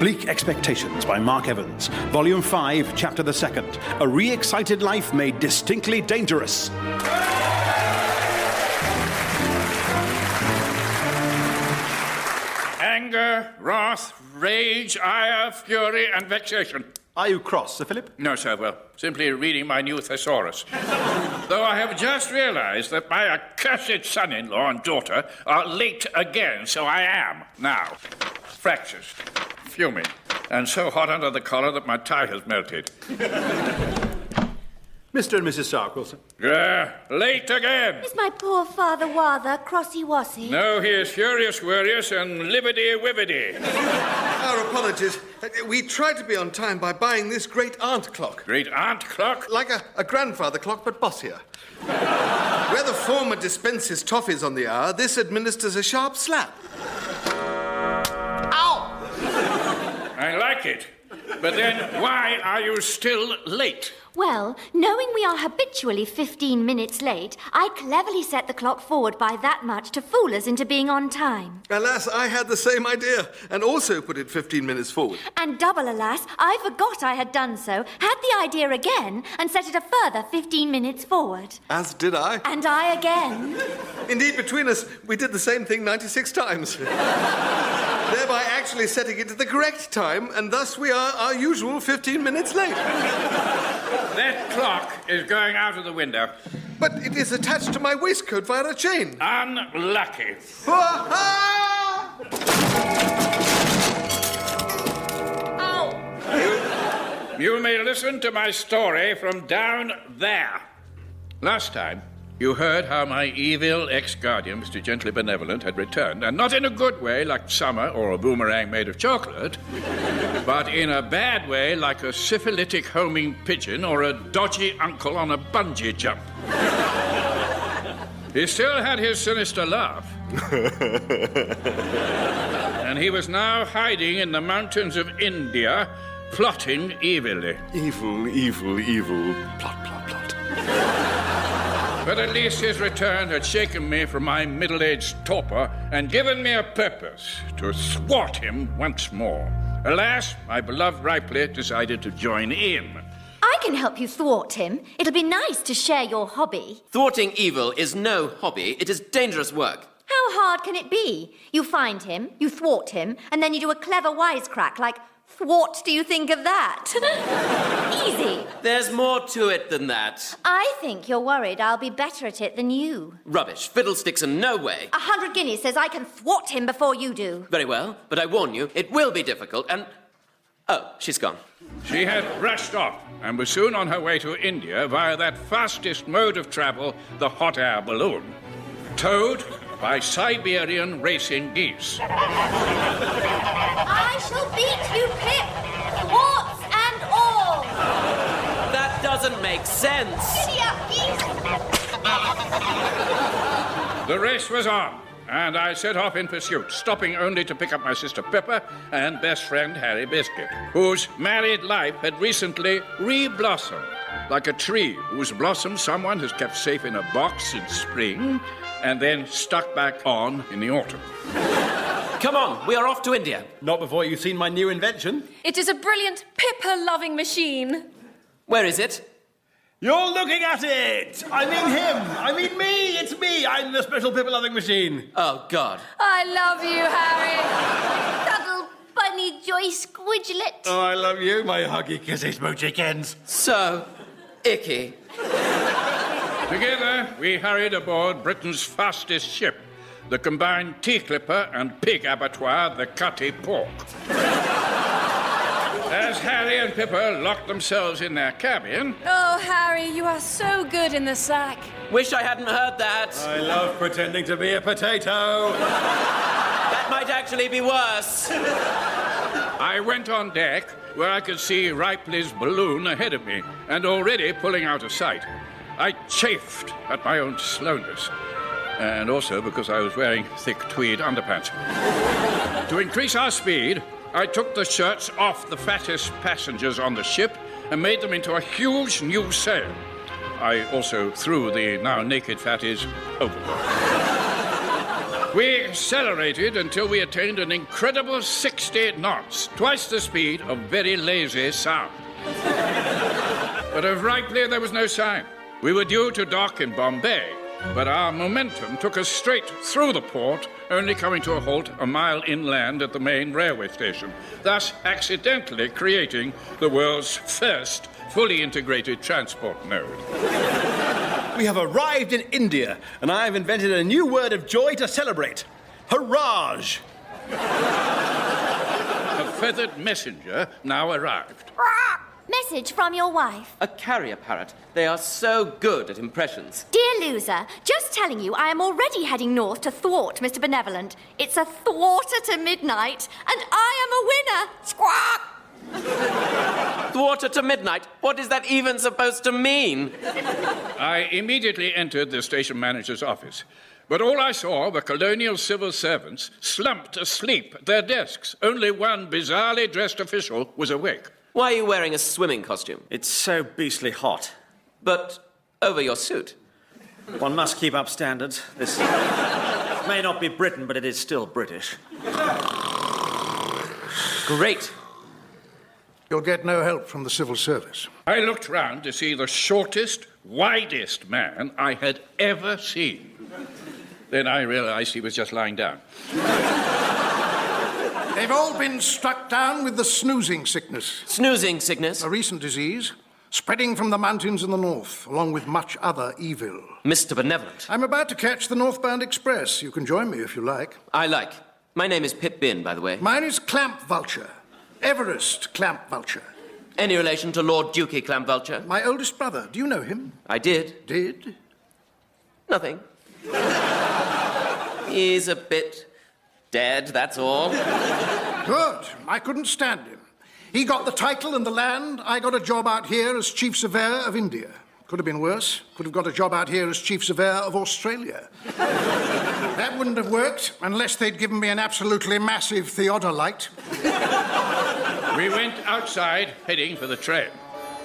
Bleak Expectations by Mark Evans, Volume 5, Chapter the 2nd. A re-excited life made distinctly dangerous. Anger, wrath, rage, ire, fury, and vexation. Are you cross, Sir Philip? No, sir, well, simply reading my new thesaurus. Though I have just realized that my accursed son-in-law and daughter are late again, so I am now. Fractious, fuming, and so hot under the collar that my tie has melted. Mr. and Mrs. Stark, sir. Late again. Is my poor father Wather crossy-wossy? No, he is furious-wurious and libbity-wibbity. Our apologies. We tried to be on time by buying this great-aunt clock. Great-aunt clock? Like a grandfather clock, but bossier. Where the former dispenses toffees on the hour, this administers a sharp slap. Ow! I like it. But then why are you still late? Well, knowing we are habitually 15 minutes late, I cleverly set the clock forward by that much to fool us into being on time. Alas, I had the same idea, and also put it 15 minutes forward. And double alas, I forgot I had done so, had the idea again, and set it a further 15 minutes forward. As did I. And I again. Indeed, between us, we did the same thing 96 times. Thereby actually setting it to the correct time, and thus we are our usual 15 minutes late. That clock is going out of the window. But it is attached to my waistcoat via a chain. Unlucky. Ow! You may listen to my story from down there. Last time, you heard how my evil ex-guardian, Mr Gently Benevolent, had returned, and not in a good way like summer or a boomerang made of chocolate, but in a bad way like a syphilitic homing pigeon or a dodgy uncle on a bungee jump. He still had his sinister laugh. And he was now hiding in the mountains of India, plotting evilly. Evil, evil, evil. Plot, plot, plot. But at least his return had shaken me from my middle-aged torpor and given me a purpose to thwart him once more. Alas, my beloved Ripley decided to join in. I can help you thwart him. It'll be nice to share your hobby. Thwarting evil is no hobby. It is dangerous work. How hard can it be? You find him, you thwart him, and then you do a clever wisecrack like, "What do you think of that?" Easy. There's more to it than that. I think you're worried I'll be better at it than you. Rubbish. Fiddlesticks in no way. 100 guineas says I can thwart him before you do. Very well, but I warn you, it will be difficult and... Oh, she's gone. She had rushed off and was soon on her way to India via that fastest mode of travel, the hot air balloon, towed by Siberian racing geese. I shall beat you, Pip, thwarts and all. That doesn't make sense. Giddy up, geese. The race was on, and I set off in pursuit, stopping only to pick up my sister Pippa and best friend Harry Biscuit, whose married life had recently re-blossomed, like a tree whose blossoms someone has kept safe in a box in spring and then stuck back on in the autumn. Come on, we are off to India. Not before you've seen my new invention. It is a brilliant Pippa-loving machine. Where is it? You're looking at it! I mean him! I mean me! It's me! I'm the special Pippa-loving machine. Oh, God. I love you, Harry. Cuddle, bunny, joy, squidgelet. Oh, I love you, my huggy kissy smoochykins. So icky. Together, we hurried aboard Britain's fastest ship, the combined tea clipper and pig abattoir, the Cutty Pork. As Harry and Pippa locked themselves in their cabin... Oh, Harry, you are so good in the sack. Wish I hadn't heard that. I love pretending to be a potato. That might actually be worse. I went on deck, where I could see Ripley's balloon ahead of me, and already pulling out of sight. I chafed at my own slowness, and also because I was wearing thick tweed underpants. To increase our speed, I took the shirts off the fattest passengers on the ship and made them into a huge new sail. I also threw the now naked fatties overboard. We accelerated until we attained an incredible 60 knots, twice the speed of very lazy sound. But of Ripley, there was no sign. We were due to dock in Bombay, but our momentum took us straight through the port, only coming to a halt a mile inland at the main railway station, thus accidentally creating the world's first fully integrated transport node. We have arrived in India, and I have invented a new word of joy to celebrate. Hurrah! A feathered messenger now arrived. Message from your wife. A carrier parrot. They are so good at impressions. Dear loser, just telling you I am already heading north to thwart Mr Benevolent. It's a thwarter to midnight, and I am a winner. Squawk! Thwarter to midnight? What is that even supposed to mean? I immediately entered the station manager's office, but all I saw were colonial civil servants slumped asleep at their desks. Only one bizarrely dressed official was awake. Why are you wearing a swimming costume? It's so beastly hot. But over your suit. One must keep up standards. This may not be Britain, but it is still British. Great. You'll get no help from the civil service. I looked round to see the shortest, widest man I had ever seen. Then I realized he was just lying down. They've all been struck down with the snoozing sickness, Snoozing sickness? a recent disease spreading from the mountains in the north, along with much other evil. Mr. Benevolent. I'm about to catch the northbound express. You can join me if you like. I like. My name is Pip Bin, by the way. Mine is Clampvulture. Everest Clampvulture. Any relation to Lord Dukey Clampvulture? My oldest brother. Do you know him? I did. Did? Nothing. He's a bit dead, that's all. Good. I couldn't stand him. He got the title and the land. I got a job out here as Chief Surveyor of India. Could have been worse. Could have got a job out here as Chief Surveyor of Australia. That wouldn't have worked unless they'd given me an absolutely massive theodolite. We went outside, heading for the train.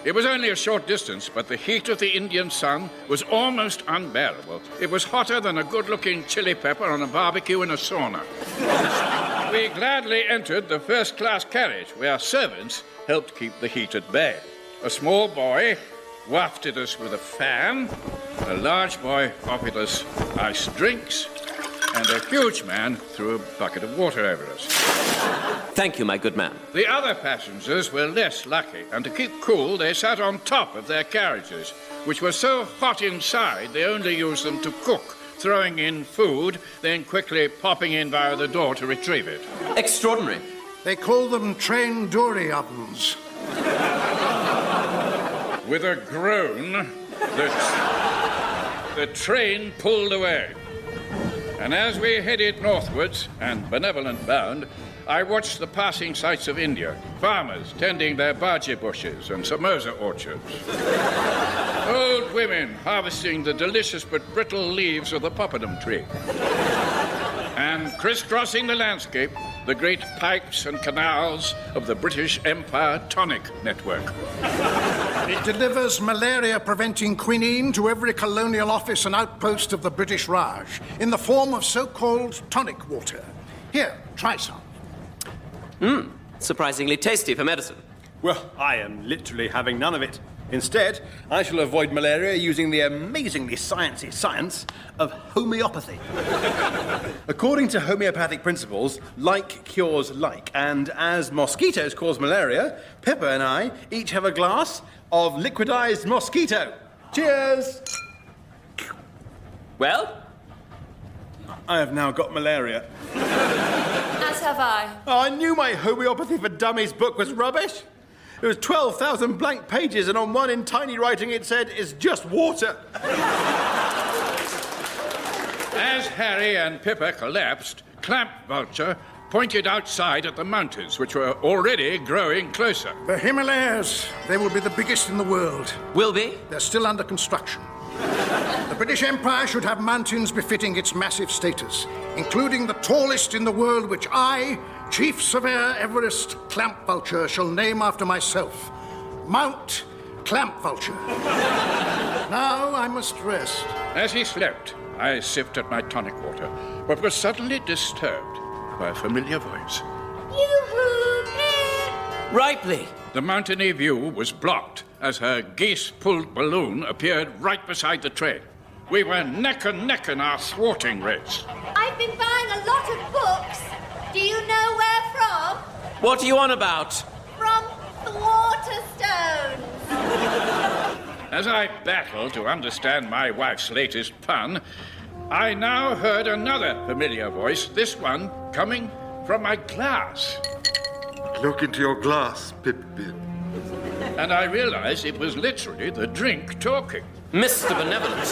It was only a short distance, but the heat of the Indian sun was almost unbearable. It was hotter than a good-looking chili pepper on a barbecue in a sauna. We gladly entered the first-class carriage, where servants helped keep the heat at bay. A small boy wafted us with a fan, a large boy offered us iced drinks, and a huge man threw a bucket of water over us. Thank you, my good man. The other passengers were less lucky, and to keep cool, they sat on top of their carriages, which were so hot inside they only used them to cook, throwing in food, then quickly popping in via the door to retrieve it. Extraordinary. They call them train dory ovens. With a groan, the train pulled away. And as we headed northwards, and benevolent bound, I watched the passing sights of India. Farmers tending their bhaji bushes and samosa orchards. Old women harvesting the delicious but brittle leaves of the poppadom tree. And crisscrossing the landscape, the great pipes and canals of the British Empire Tonic Network. It delivers malaria-preventing quinine to every colonial office and outpost of the British Raj in the form of so-called tonic water. Here, try some. Surprisingly tasty for medicine. Well, I am literally having none of it. Instead, I shall avoid malaria using the amazingly sciencey science of homeopathy. According to homeopathic principles, like cures like, and as mosquitoes cause malaria, Pippa and I each have a glass of liquidized mosquito. Cheers! Well? I have now got malaria. As have I. Oh, I knew my homeopathy for dummies book was rubbish. It was 12,000 blank pages, and on one in tiny writing it said, "It's just water." As Harry and Pippa collapsed, Clampvulture pointed outside at the mountains, which were already growing closer. The Himalayas. They will be the biggest in the world. Will be? They're still under construction. The British Empire should have mountains befitting its massive status, including the tallest in the world, which I, Chief Surveyor Everest Clampvulture, shall name after myself. Mount Clampvulture. Now I must rest. As he slept, I sipped at my tonic water, but was suddenly disturbed by a familiar voice. Yoo-hoo, Pip! Ripley! The mountainy view was blocked as her geese-pulled balloon appeared right beside the train. We were neck and neck in our thwarting race. I've been buying a lot of books. Do you know where from? What are you on about? From Waterstones. As I battled to understand my wife's latest pun, I now heard another familiar voice, this one coming from my glass. Look into your glass, Pip-Pip. And I realized it was literally the drink talking. Mr. Benevolent,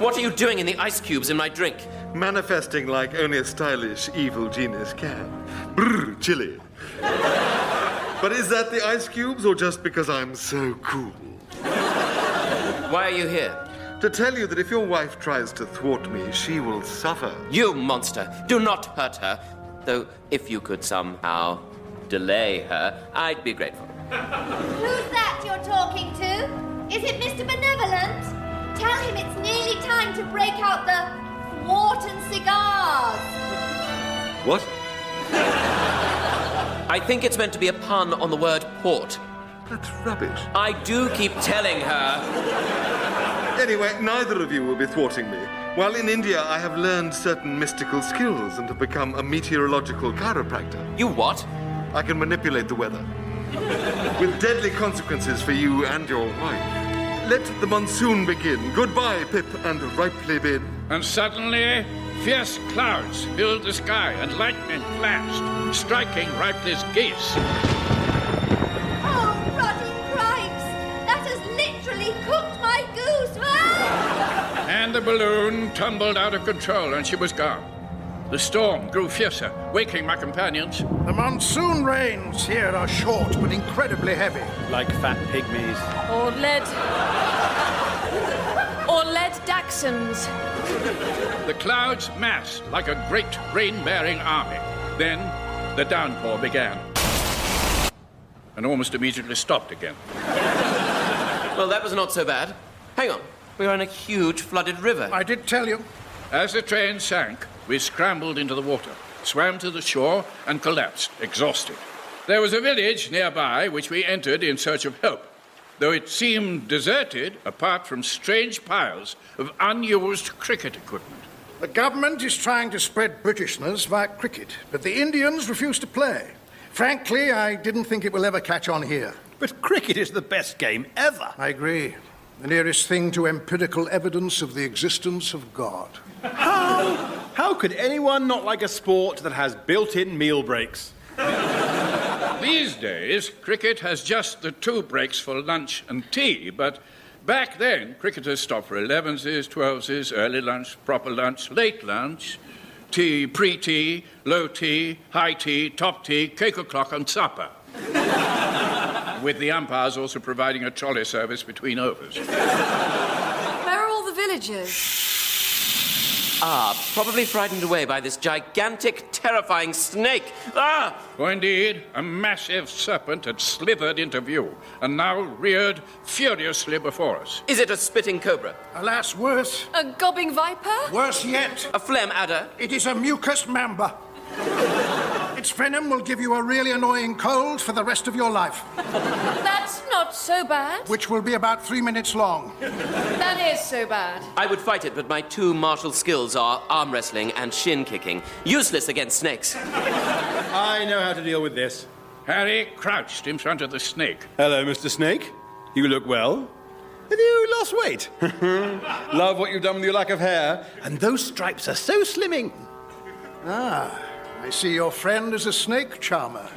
what are you doing in the ice cubes in my drink? Manifesting like only a stylish, evil genius can. Brr, chilly. But is that the ice cubes, or just because I'm so cool? Why are you here? To tell you that if your wife tries to thwart me, she will suffer. You monster, do not hurt her. Though, if you could somehow delay her, I'd be grateful. Who's that you're talking to? Is it Mr. Benevolent? Tell him it's nearly time to break out the thwart and cigars. What? I think it's meant to be a pun on the word port. That's rubbish. I do keep telling her. Anyway, neither of you will be thwarting me. While in India, I have learned certain mystical skills and have become a meteorological chiropractor. You what? I can manipulate the weather. With deadly consequences for you and your wife. Let the monsoon begin. Goodbye, Pip and Ripley Bin. And suddenly, fierce clouds filled the sky and lightning flashed, striking Ripley's geese. Oh, ruddy cripes! That has literally cooked my goose! Ah! And the balloon tumbled out of control and she was gone. The storm grew fiercer, waking my companions. The monsoon rains here are short but incredibly heavy. Like fat pygmies. Or lead Dachshunds. The clouds massed like a great rain-bearing army. Then the downpour began. And almost immediately stopped again. Well, that was not so bad. Hang on, we are in a huge flooded river. I did tell you. As the train sank, we scrambled into the water, swam to the shore, and collapsed, exhausted. There was a village nearby which we entered in search of help, though it seemed deserted apart from strange piles of unused cricket equipment. The government is trying to spread Britishness via cricket, but the Indians refuse to play. Frankly, I didn't think it will ever catch on here. But cricket is the best game ever. I agree. The nearest thing to empirical evidence of the existence of God. How could anyone not like a sport that has built-in meal breaks? These days, cricket has just the 2 breaks for lunch and tea, but back then, cricketers stopped for 11s, 12s, early lunch, proper lunch, late lunch, tea, pre-tea, low tea, high tea, top tea, cake o'clock, and supper. With the umpires also providing a trolley service between overs. Where are all the villagers? Probably frightened away by this gigantic, terrifying snake. For indeed, a massive serpent had slithered into view and now reared furiously before us. Is it a spitting cobra? Alas, worse. A gobbing viper? Worse yet. A phlegm adder? It is a mucus mamba. Its venom will give you a really annoying cold for the rest of your life, That's not so bad. which will be about 3 minutes long. That is so bad. I would fight it, but my 2 martial skills are arm wrestling and shin kicking. Useless against snakes. I know how to deal with this. Harry crouched in front of the snake. Hello, Mr. Snake. You look well. Have you lost weight? Love what you've done with your lack of hair. And those stripes are so slimming. I see your friend is a snake charmer.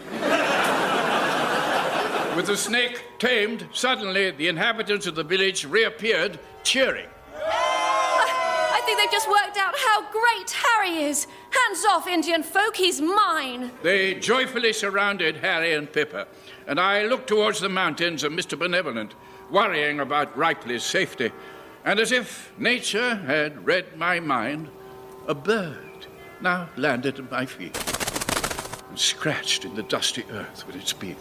With the snake tamed, suddenly the inhabitants of the village reappeared, cheering. I think they've just worked out how great Harry is. Hands off, Indian folk, he's mine. They joyfully surrounded Harry and Pippa, and I looked towards the mountains of Mr. Benevolent, worrying about Ripley's safety. And as if nature had read my mind, a bird now landed at my feet and scratched in the dusty earth with its beak.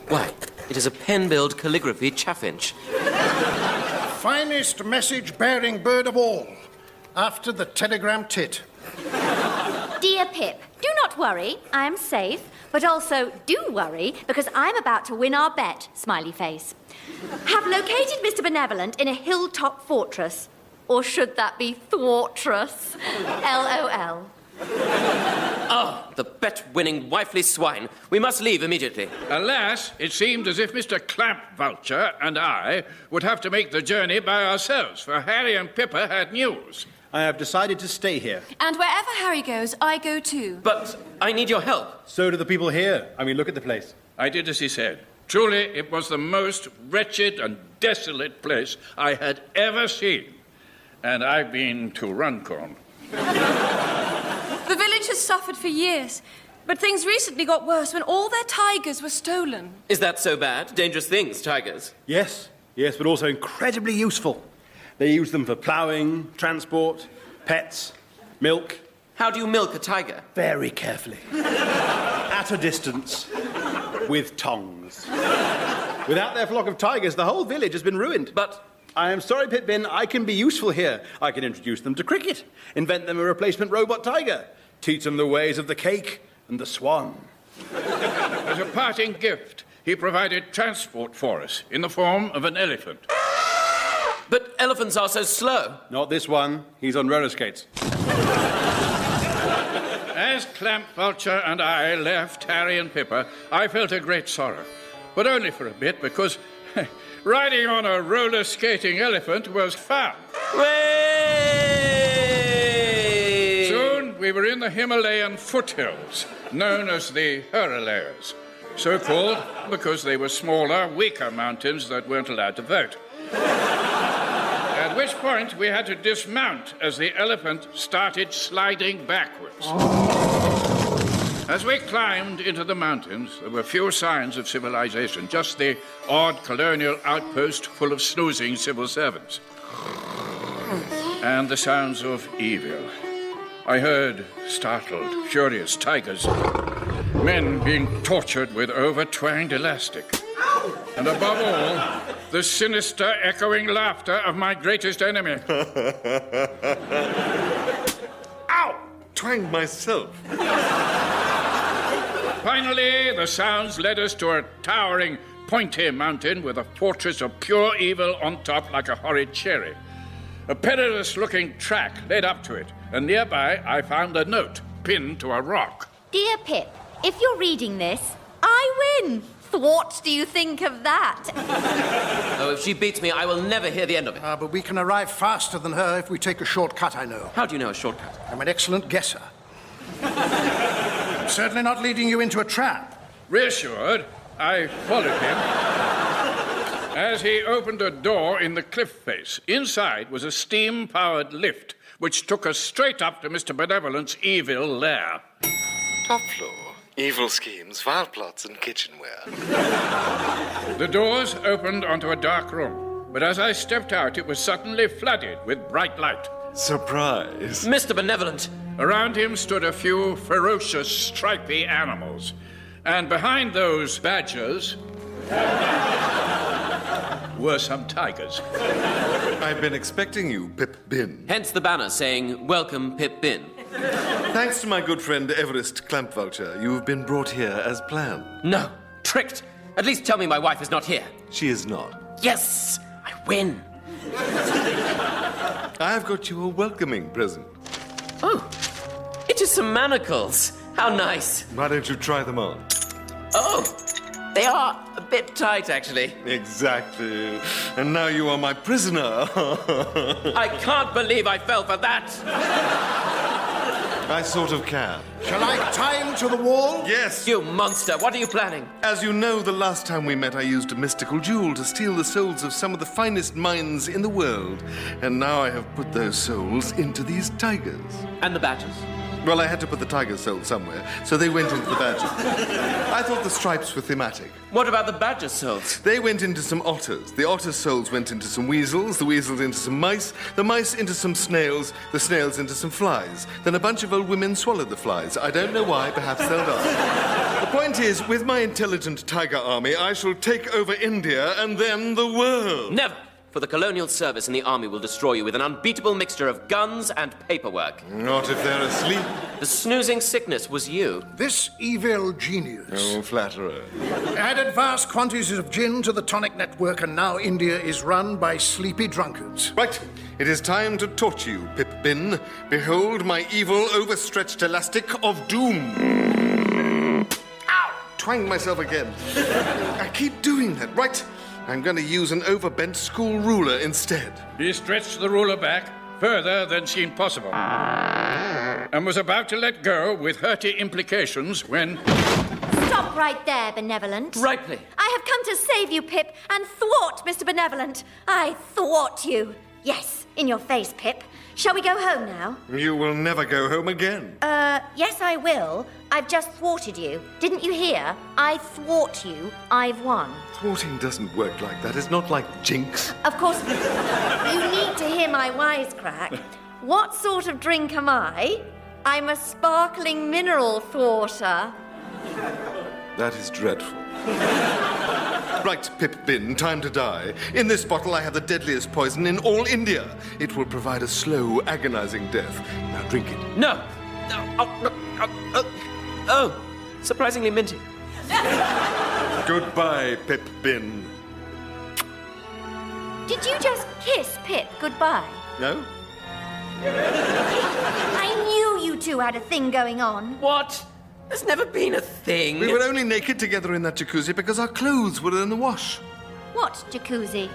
Why? It is a pen-build calligraphy chaffinch. Finest message-bearing bird of all, after the telegram tit. Dear Pip, do not worry, I am safe. But also, do worry, because I'm about to win our bet, smiley face. Have located Mr Benevolent in a hilltop fortress. Or should that be thwartress? LOL. Oh, the bet-winning wifely swine. We must leave immediately. Alas, it seemed as if Mr Clampvulture and I would have to make the journey by ourselves, for Harry and Pippa had news. I have decided to stay here. And wherever Harry goes, I go too. But I need your help. So do the people here. I mean, look at the place. I did as he said. Truly, it was the most wretched and desolate place I had ever seen. And I've been to Runcorn. The village has suffered for years, but things recently got worse when all their tigers were stolen. Is that so bad? Dangerous things, tigers. Yes, but also incredibly useful. They use them for ploughing, transport, pets, milk. How do you milk a tiger? Very carefully. At a distance. With tongs. Without their flock of tigers, the whole village has been ruined. But I am sorry, Pip-Bin, I can be useful here. I can introduce them to cricket, invent them a replacement robot tiger, teach them the ways of the cake and the swan. As a parting gift, he provided transport for us in the form of an elephant. But elephants are so slow. Not this one. He's on roller skates. As Clampvulture and I left Harry and Pippa, I felt a great sorrow. But only for a bit, because riding on a roller skating elephant was fun. Way! Soon we were in the Himalayan foothills, known as the Himalayas. So called because they were smaller, weaker mountains that weren't allowed to vote. At which point we had to dismount as the elephant started sliding backwards. As we climbed into the mountains, there were few signs of civilization, just the odd colonial outpost full of snoozing civil servants. And the sounds of evil. I heard startled, furious tigers, men being tortured with over-twanged elastic. And above all, the sinister, echoing laughter of my greatest enemy. Ow! Twanged myself. Finally, the sounds led us to a towering, pointy mountain with a fortress of pure evil on top like a horrid cherry. A perilous-looking track led up to it, and nearby I found a note pinned to a rock. Dear Pip, if you're reading this, I win. What do you think of that? Oh, if she beats me, I will never hear the end of it. But we can arrive faster than her if we take a shortcut, I know. How do you know a shortcut? I'm an excellent guesser. I'm certainly not leading you into a trap. Reassured, I followed him as he opened a door in the cliff face. Inside was a steam-powered lift, which took us straight up to Mr Benevolent's evil lair. Top floor. Evil schemes, vile plots, and kitchenware. The doors opened onto a dark room, but as I stepped out, it was suddenly flooded with bright light. Surprise. Mr. Benevolent! Around him stood a few ferocious, stripy animals, and behind those badgers were some tigers. I've been expecting you, Pip-Bin. Hence the banner saying, "Welcome, Pip-Bin." Thanks to my good friend Everest Clampvulture, you've been brought here as planned. No, tricked. At least tell me my wife is not here. She is not. Yes, I win. I've got you a welcoming present. Oh, it is some manacles. How nice. Why don't you try them on? Oh, they are a bit tight, actually. Exactly. And now you are my prisoner. I can't believe I fell for that. I sort of can. Shall I tie him to the wall? Yes. You monster, what are you planning? As you know, the last time we met, I used a mystical jewel to steal the souls of some of the finest minds in the world. And now I have put those souls into these tigers. And the badgers? Well, I had to put the tiger's soul somewhere, so they went into the badger. I thought the stripes were thematic. What about the badger souls? They went into some otters. The otter souls went into some weasels, the weasels into some mice, the mice into some snails, the snails into some flies. Then a bunch of old women swallowed the flies. I don't know why, perhaps they'll die. The point is, with my intelligent tiger army, I shall take over India and then the world. Never! For the colonial service and the army will destroy you with an unbeatable mixture of guns and paperwork. Not if they're asleep. The snoozing sickness was you. This evil genius Oh, flatterer. added vast quantities of gin to the tonic network, and now India is run by sleepy drunkards. Right, it is time to torture you, Pip-Bin. Behold my evil, overstretched elastic of doom. Ow! Twanged myself again. I keep doing that. Right, I'm going to use an overbent school ruler instead. He stretched the ruler back further than seemed possible and was about to let go with hurty implications when... Stop right there, Benevolent. Rightly. I have come to save you, Pip, and thwart Mr. Benevolent. I thwart you. Yes, in your face, Pip. Shall we go home now? You will never go home again. Yes, I will. I've just thwarted you. Didn't you hear? I thwart you. I've won. Thwarting doesn't work like that. It's not like Jinx. Of course, you need to hear my wisecrack. What sort of drink am I? I'm a sparkling mineral thwarter. That is dreadful. Right, Pip-Bin, time to die. In this bottle I have the deadliest poison in all India. It will provide a slow, agonizing death. Now drink it. No! Oh, surprisingly minty. Goodbye, Pip-Bin. Did you just kiss Pip goodbye? No? I knew you two had a thing going on. What? There's never been a thing. We were only naked together in that jacuzzi because our clothes were in the wash. What jacuzzi?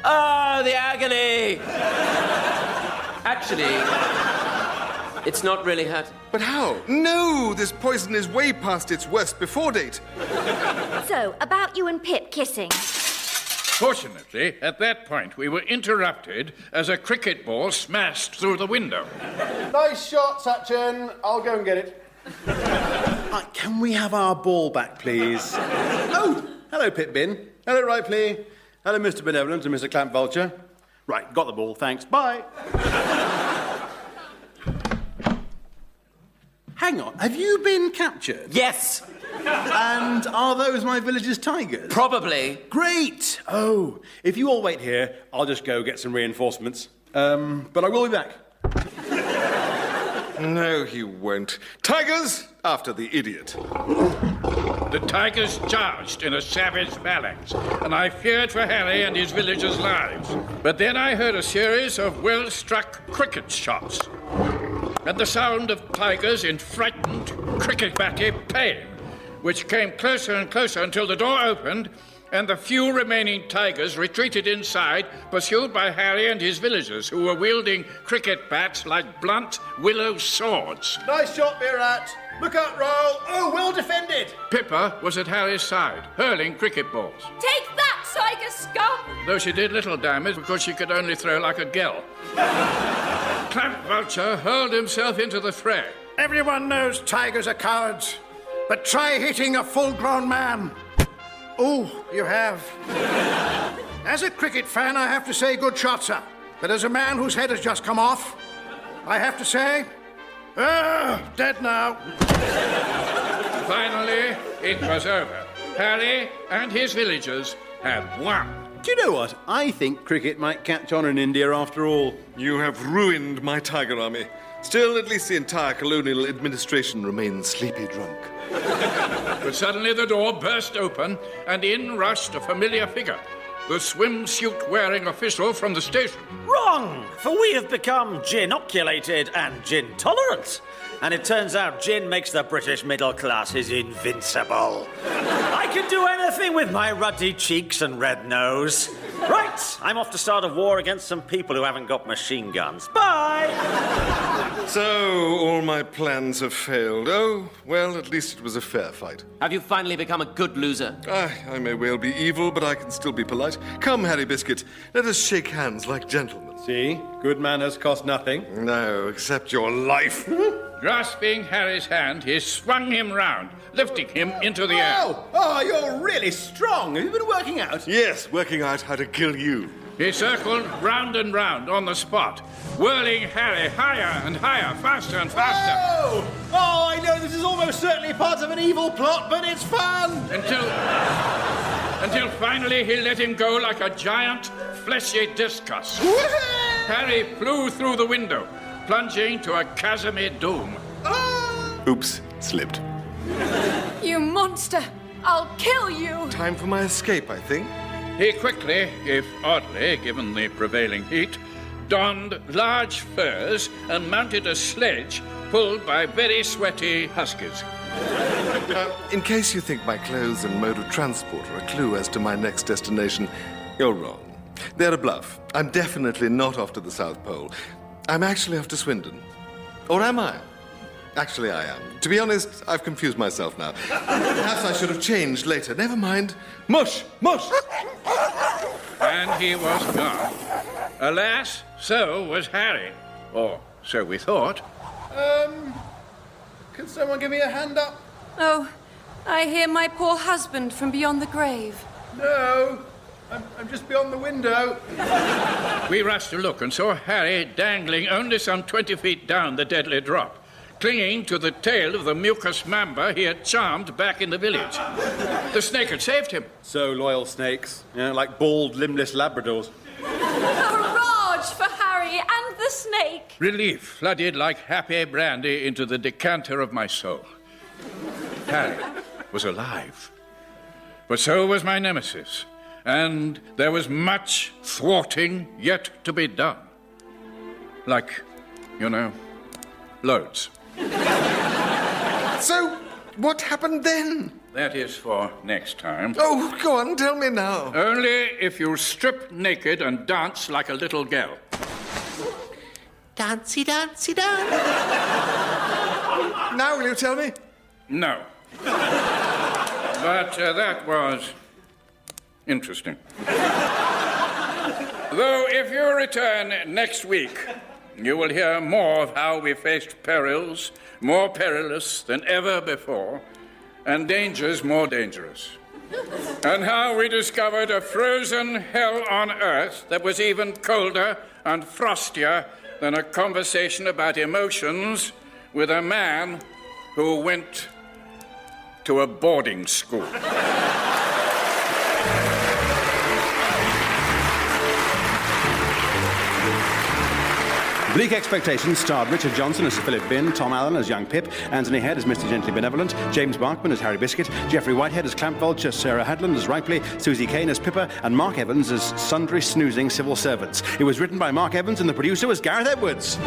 Oh, the agony! Actually, it's not really hurt. But how? No! This poison is way past its worst before date. So, about you and Pip kissing. Fortunately, at that point, we were interrupted as a cricket ball smashed through the window. Nice shot, Sachin. I'll go and get it. Can we have our ball back, please? Oh, hello, Pip-Bin. Hello, Ripley. Hello, Mr. Benevolent and Mr. Clampvulture. Right, got the ball, thanks. Bye. Hang on, have you been captured? Yes! And are those my village's tigers? Probably. Great! Oh, if you all wait here, I'll just go get some reinforcements. But I will be back. No, he won't. Tigers, after the idiot. The tigers charged in a savage phalanx, and I feared for Harry and his villagers' lives. But then I heard a series of well-struck cricket shots, and the sound of tigers in frightened, cricket-batty pain, which came closer and closer until the door opened, and the few remaining tigers retreated inside, pursued by Harry and his villagers, who were wielding cricket bats like blunt willow swords. Nice shot, Beerat. Look out, roll. Oh, well defended. Pippa was at Harry's side, hurling cricket balls, Take that, tiger scum! though she did little damage because she could only throw like a gell. Clampvulture hurled himself into the fray. Everyone knows tigers are cowards, but try hitting a full-grown man. Oh, you have. As a cricket fan, I have to say good shot, sir. But as a man whose head has just come off, I have to say, dead now. Finally, it was over. Harry and his villagers had won. Do you know what? I think cricket might catch on in India after all. You have ruined my tiger army. Still, at least the entire colonial administration remains sleepy drunk. But suddenly the door burst open, and in rushed a familiar figure, the swimsuit-wearing official from the station. Wrong! For we have become gin-oculated and gin-tolerant. And it turns out gin makes the British middle classes invincible. I can do anything with my ruddy cheeks and red nose. Right, I'm off to start a war against some people who haven't got machine guns. Bye! So, all my plans have failed. Oh, well, at least it was a fair fight. Have you finally become a good loser? I may well be evil, but I can still be polite. Come, Harry Biscuit, let us shake hands like gentlemen. See? Good manners cost nothing. No, except your life. Grasping Harry's hand, he swung him round, lifting him into the air. Oh, you're really strong. Have you been working out? Yes, working out how to kill you. He circled round and round on the spot, whirling Harry higher and higher, faster and faster. Oh, I know this is almost certainly part of an evil plot, but it's fun! Until finally he let him go like a giant, fleshy discus. Harry flew through the window, plunging to a chasmy doom. Oops, slipped. You monster! I'll kill you! Time for my escape, I think. He quickly, if oddly, given the prevailing heat, donned large furs and mounted a sledge pulled by very sweaty huskies. In case you think my clothes and mode of transport are a clue as to my next destination, you're wrong. They're a bluff. I'm definitely not off to the South Pole. I'm actually off to Swindon. Or am I? Actually, I am. To be honest, I've confused myself now. Perhaps I should have changed later. Never mind. Mush! Mush! And he was gone. Alas, so was Harry. Or so we thought. Can someone give me a hand up? Oh, I hear my poor husband from beyond the grave. No, I'm just beyond the window. We rushed to look and saw Harry dangling only some 20 feet down the deadly drop, clinging to the tail of the mucous mamba he had charmed back in the village. The snake had saved him. So loyal snakes, like bald, limbless Labradors. Hurrah for Harry and the snake! Relief flooded like happy brandy into the decanter of my soul. Harry was alive. But so was my nemesis. And there was much thwarting yet to be done. Like, loads. So, what happened then? That is for next time. Oh, go on, tell me now. Only if you strip naked and dance like a little girl. Dancey, dancey, dance. Now will you tell me? No. But that was interesting. Though if you return next week, you will hear more of how we faced perils more perilous than ever before, and dangers more dangerous. And how we discovered a frozen hell on earth that was even colder and frostier than a conversation about emotions with a man who went to a boarding school. Bleak Expectations starred Richard Johnson as Sir Philip Bin, Tom Allen as young Pip, Anthony Head as Mr Gently Benevolent, James Bachman as Harry Biscuit, Geoffrey Whitehead as Clampvulture, Sarah Hadland as Ripley, Susy Kane as Pippa, and Mark Evans as sundry snoozing civil servants. It was written by Mark Evans and the producer was Gareth Edwards.